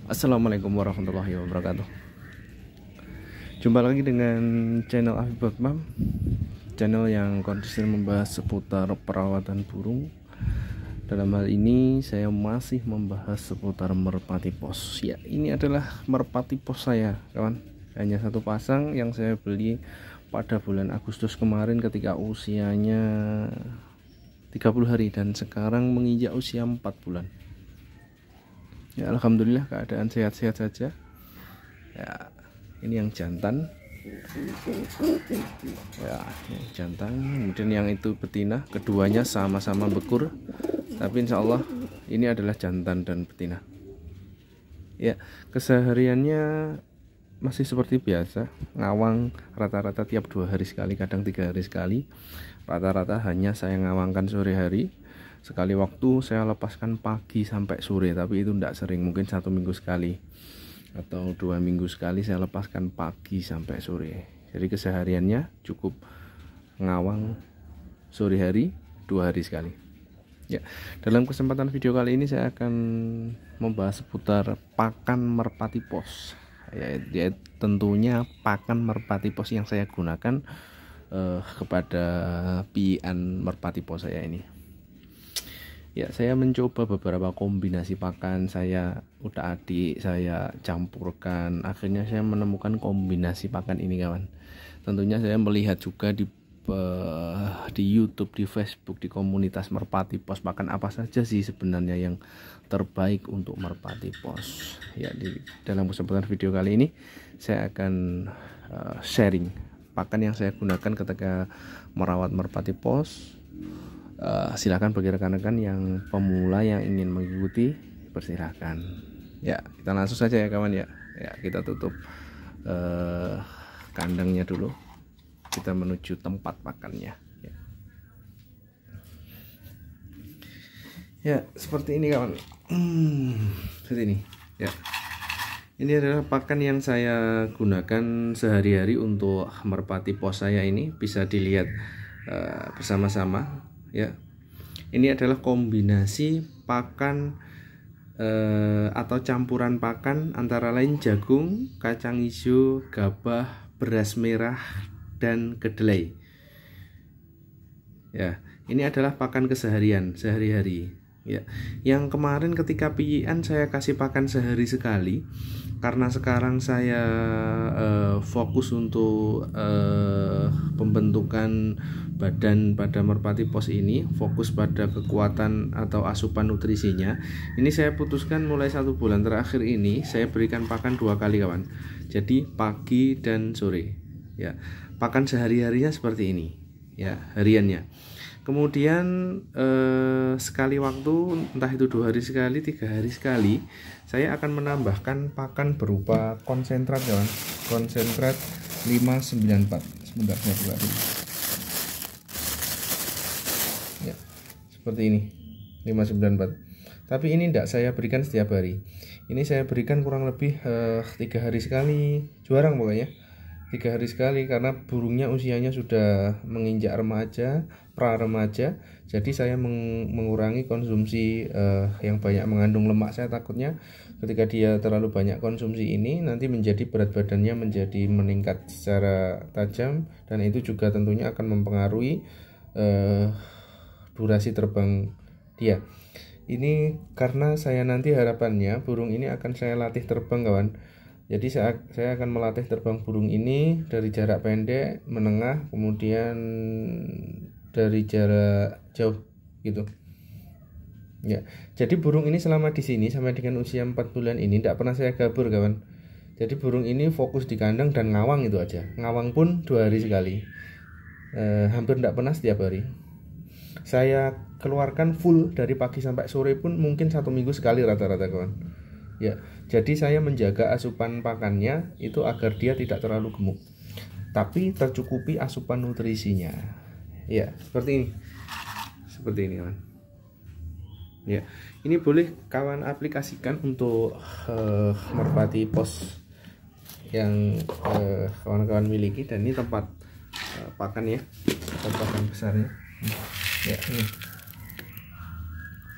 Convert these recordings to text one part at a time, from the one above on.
Assalamualaikum warahmatullahi wabarakatuh. Jumpa lagi dengan channel Afif Bakmam, channel yang konsisten membahas seputar perawatan burung. Dalam hal ini saya masih membahas seputar merpati pos. Ya, ini adalah merpati pos saya, kawan. Hanya satu pasang yang saya beli pada bulan Agustus kemarin ketika usianya 30 hari dan sekarang menginjak usia 4 bulan. Ya, alhamdulillah keadaan sehat-sehat saja. Ya, ini yang jantan. Ya, yang jantan. Kemudian yang itu betina. Keduanya sama-sama bekur. Tapi insya Allah ini adalah jantan dan betina. Ya, kesehariannya masih seperti biasa. Ngawang rata-rata tiap 2 hari sekali, kadang 3 hari sekali. Rata-rata hanya saya ngawangkan sore hari. Sekali waktu saya lepaskan pagi sampai sore, tapi itu tidak sering, mungkin 1 minggu sekali atau 2 minggu sekali saya lepaskan pagi sampai sore. Jadi kesehariannya cukup ngawang sore hari 2 hari sekali. Ya, dalam kesempatan video kali ini saya akan membahas seputar pakan merpati pos. Ya, tentunya pakan merpati pos yang saya gunakan kepada pian merpati pos saya ini. Ya, saya mencoba beberapa kombinasi pakan, saya utak-atik, saya campurkan. Akhirnya saya menemukan kombinasi pakan ini, kawan. Tentunya saya melihat juga di YouTube, di Facebook, di komunitas merpati pos, pakan apa saja sih sebenarnya yang terbaik untuk merpati pos. Ya, dalam kesempatan video kali ini saya akan sharing pakan yang saya gunakan ketika merawat merpati pos. Silahkan bagi rekan-rekan yang pemula yang ingin mengikuti, persilahkan. Ya, kita langsung saja ya, kawan ya. Ya, kita tutup kandangnya dulu. Kita menuju tempat pakannya. Ya, seperti ini, kawan. Seperti ini. Ya. Ini adalah pakan yang saya gunakan sehari-hari untuk merpati pos saya ini. Bisa dilihat bersama-sama. Ya, ini adalah kombinasi pakan atau campuran pakan antara lain jagung, kacang hijau, gabah, beras merah, dan kedelai. Ya, ini adalah pakan keseharian sehari-hari. Ya, yang kemarin ketika pian saya kasih pakan sehari sekali, karena sekarang saya fokus untuk pembentukan badan pada merpati pos ini, fokus pada kekuatan atau asupan nutrisinya. Ini saya putuskan mulai 1 bulan terakhir ini saya berikan pakan 2 kali, kawan. Jadi pagi dan sore. Ya, pakan sehari-harinya seperti ini. Ya, hariannya. Kemudian sekali waktu, entah itu 2 hari sekali, 3 hari sekali, saya akan menambahkan pakan berupa konsentrat, kawan. Konsentrat 594. Sebentar saya buka dulu. Ya, seperti ini, 594. Tapi ini tidak saya berikan setiap hari. Ini saya berikan kurang lebih 3 hari sekali, jarang pokoknya. 3 hari sekali, karena burungnya usianya sudah menginjak remaja, pra remaja. Jadi saya mengurangi konsumsi yang banyak mengandung lemak. Saya takutnya ketika dia terlalu banyak konsumsi ini, nanti menjadi berat badannya menjadi meningkat secara tajam, dan itu juga tentunya akan mempengaruhi durasi terbang dia. Ini karena saya nanti harapannya burung ini akan saya latih terbang, kawan. Jadi saya akan melatih terbang burung ini dari jarak pendek, menengah, kemudian dari jarak jauh gitu. Ya. Jadi burung ini selama di sini sampai dengan usia 4 bulan ini tidak pernah saya gabur, kawan. Jadi burung ini fokus di kandang dan ngawang itu aja. Ngawang pun 2 hari sekali. Hampir tidak pernah setiap hari. Saya keluarkan full dari pagi sampai sore pun mungkin 1 minggu sekali rata-rata, kawan. Ya, jadi saya menjaga asupan pakannya itu agar dia tidak terlalu gemuk, tapi tercukupi asupan nutrisinya. Ya, seperti ini. Seperti ini, kawan. Ya, ini boleh kawan aplikasikan untuk merpati pos yang kawan-kawan miliki, dan ini tempat pakan ya, tempat pakan besarnya. Ya, ini.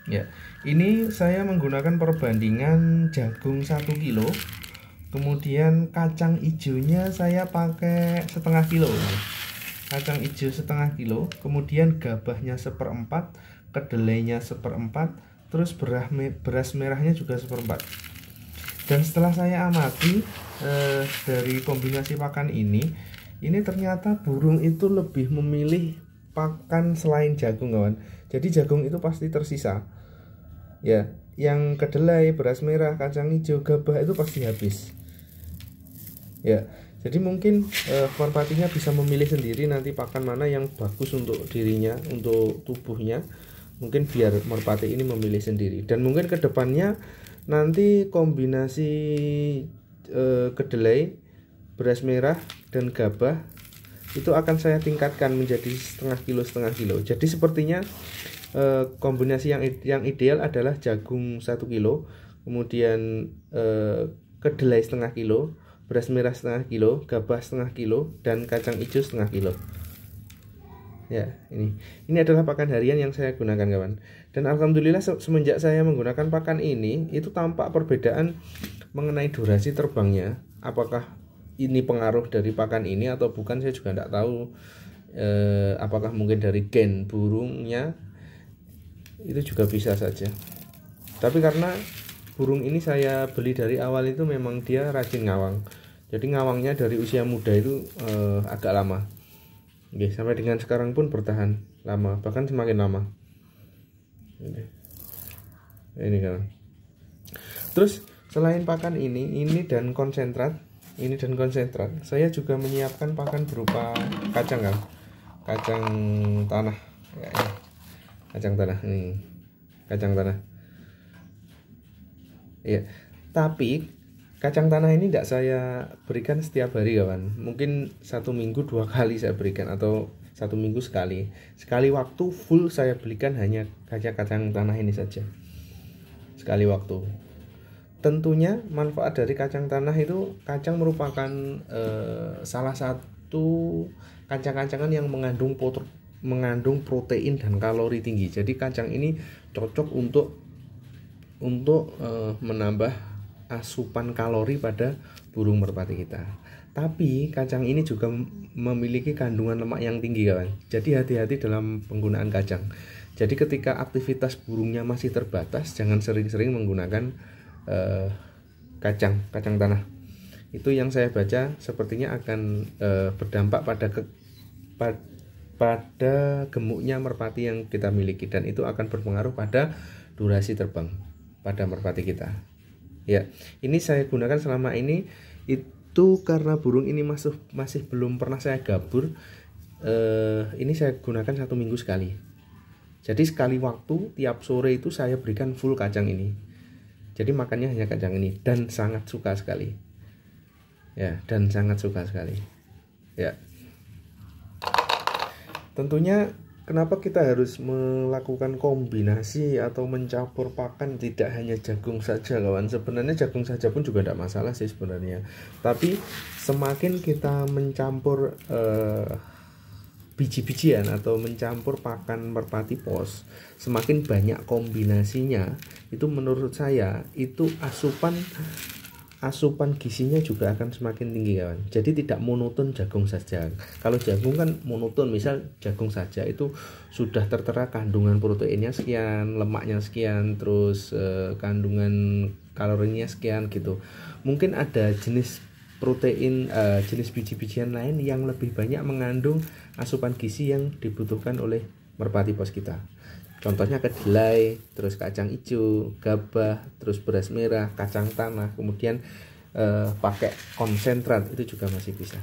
Ya, Ini saya menggunakan perbandingan jagung 1 kilo, kemudian kacang hijaunya saya pakai setengah kilo. Kacang hijau setengah kilo, kemudian gabahnya 1/4, kedelainya 1/4, terus beras merahnya juga 1/4. Dan setelah saya amati dari kombinasi pakan ini ternyata burung itu lebih memilih pakan selain jagung, kawan. Jadi jagung itu pasti tersisa. Ya, yang kedelai, beras merah, kacang hijau, gabah itu pasti habis. Ya, jadi mungkin merpatinya bisa memilih sendiri nanti pakan mana yang bagus untuk dirinya, untuk tubuhnya. Mungkin biar merpati ini memilih sendiri. Dan mungkin kedepannya nanti kombinasi kedelai, beras merah, dan gabah itu akan saya tingkatkan menjadi setengah kilo. Jadi sepertinya kombinasi yang ideal adalah jagung 1 kilo, kemudian kedelai setengah kilo, beras merah setengah kilo, gabah setengah kilo, dan kacang hijau setengah kilo. Ya, ini adalah pakan harian yang saya gunakan, kawan. Dan alhamdulillah semenjak saya menggunakan pakan ini, itu tampak perbedaan mengenai durasi terbangnya. Apakah ini pengaruh dari pakan ini atau bukan, saya juga tidak tahu. Apakah mungkin dari gen burungnya, itu juga bisa saja. Tapi karena burung ini saya beli dari awal itu memang dia rajin ngawang. Jadi ngawangnya dari usia muda itu agak lama. Oke, sampai dengan sekarang pun bertahan lama, bahkan semakin lama. Ini kan. Terus selain pakan ini dan konsentrat, saya juga menyiapkan pakan berupa kacang, kan. Kacang tanah. Ya, ini. Kacang tanah. Kacang tanah. Ya, tapi kacang tanah ini tidak saya berikan setiap hari, kawan. Mungkin 1 minggu 2 kali saya berikan, atau 1 minggu sekali. Sekali waktu full saya belikan hanya kacang tanah ini saja. Sekali waktu. Tentunya manfaat dari kacang tanah itu, kacang merupakan salah satu kacang-kacangan yang mengandung protein dan kalori tinggi. Jadi kacang ini cocok untuk menambah asupan kalori pada burung merpati kita. Tapi kacang ini juga memiliki kandungan lemak yang tinggi, kawan. Jadi hati-hati dalam penggunaan kacang. Jadi ketika aktivitas burungnya masih terbatas, jangan sering-sering menggunakan kacang tanah. Itu yang saya baca sepertinya akan berdampak pada gemuknya merpati yang kita miliki, dan itu akan berpengaruh pada durasi terbang pada merpati kita. Ya, ini saya gunakan selama ini itu karena burung ini masih belum pernah saya gabur. Ini saya gunakan 1 minggu sekali. Jadi sekali waktu tiap sore itu saya berikan full kacang ini. Jadi makannya hanya kacang ini, dan sangat suka sekali. Ya, Ya. Tentunya kenapa kita harus melakukan kombinasi atau mencampur pakan, tidak hanya jagung saja, kawan. Sebenarnya jagung saja pun juga tidak masalah sih sebenarnya. Tapi semakin kita mencampur biji-bijian atau mencampur pakan merpati pos, semakin banyak kombinasinya, itu menurut saya itu asupan gizinya juga akan semakin tinggi, kawan. Jadi tidak monoton jagung saja. Kalau jagung kan monoton, misal jagung saja itu sudah tertera kandungan proteinnya sekian, lemaknya sekian, terus kandungan kalorinya sekian gitu. Mungkin ada jenis protein, jenis biji-bijian lain yang lebih banyak mengandung asupan gizi yang dibutuhkan oleh merpati pos kita. Contohnya kedelai, terus kacang hijau, gabah, terus beras merah, kacang tanah, kemudian pakai konsentrat, itu juga masih bisa.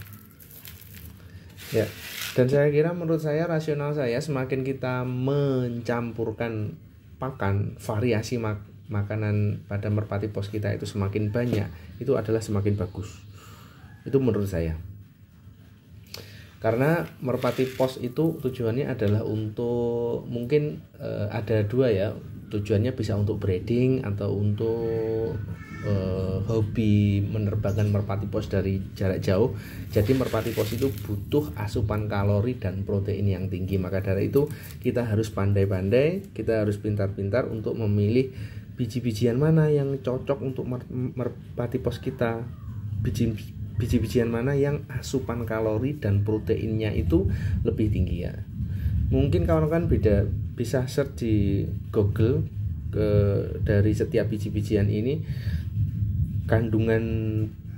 Ya, dan saya kira menurut saya, rasional saya, semakin kita mencampurkan pakan, variasi makanan pada merpati pos kita itu semakin banyak, itu adalah semakin bagus. Itu menurut saya. Karena merpati pos itu tujuannya adalah untuk, mungkin ada dua ya, tujuannya bisa untuk breeding atau untuk hobi menerbangkan merpati pos dari jarak jauh. Jadi merpati pos itu butuh asupan kalori dan protein yang tinggi. Maka dari itu kita harus pandai-pandai, kita harus pintar-pintar untuk memilih biji-bijian mana yang cocok untuk merpati pos kita, biji-bijian mana yang asupan kalori dan proteinnya itu lebih tinggi ya. Mungkin kawan-kawan bisa search di Google dari setiap biji-bijian ini kandungan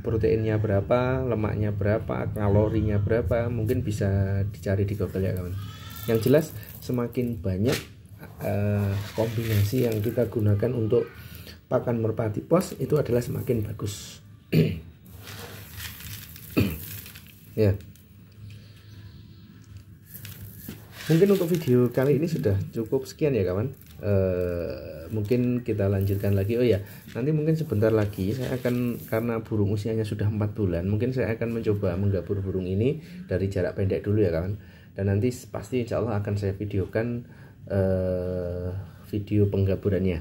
proteinnya berapa, lemaknya berapa, kalorinya berapa, mungkin bisa dicari di Google ya kawan. Yang jelas semakin banyak kombinasi yang kita gunakan untuk pakan merpati pos itu adalah semakin bagus. Ya. Mungkin untuk video kali ini sudah cukup sekian ya kawan. Mungkin kita lanjutkan lagi. Oh ya, nanti mungkin sebentar lagi saya akan, karena burung usianya sudah 4 bulan, mungkin saya akan mencoba menggabur burung ini dari jarak pendek dulu ya kawan. Dan nanti pasti insya Allah akan saya videokan video penggaburannya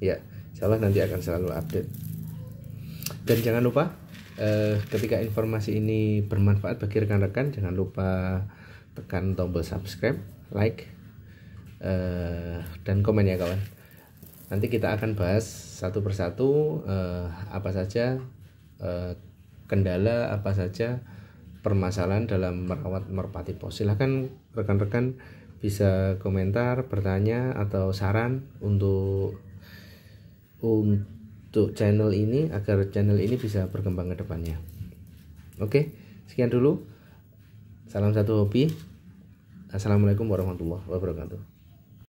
ya. Insya Allah nanti akan selalu update. Dan jangan lupa ketika informasi ini bermanfaat bagi rekan-rekan, jangan lupa tekan tombol subscribe, like, dan komen ya kawan. Nanti kita akan bahas satu persatu apa saja kendala, apa saja permasalahan dalam merawat merpati pos. Silahkan rekan-rekan bisa komentar, bertanya, atau saran untuk channel ini agar channel ini bisa berkembang ke depannya. Oke, sekian dulu. Salam satu hobi. Assalamualaikum warahmatullahi wabarakatuh.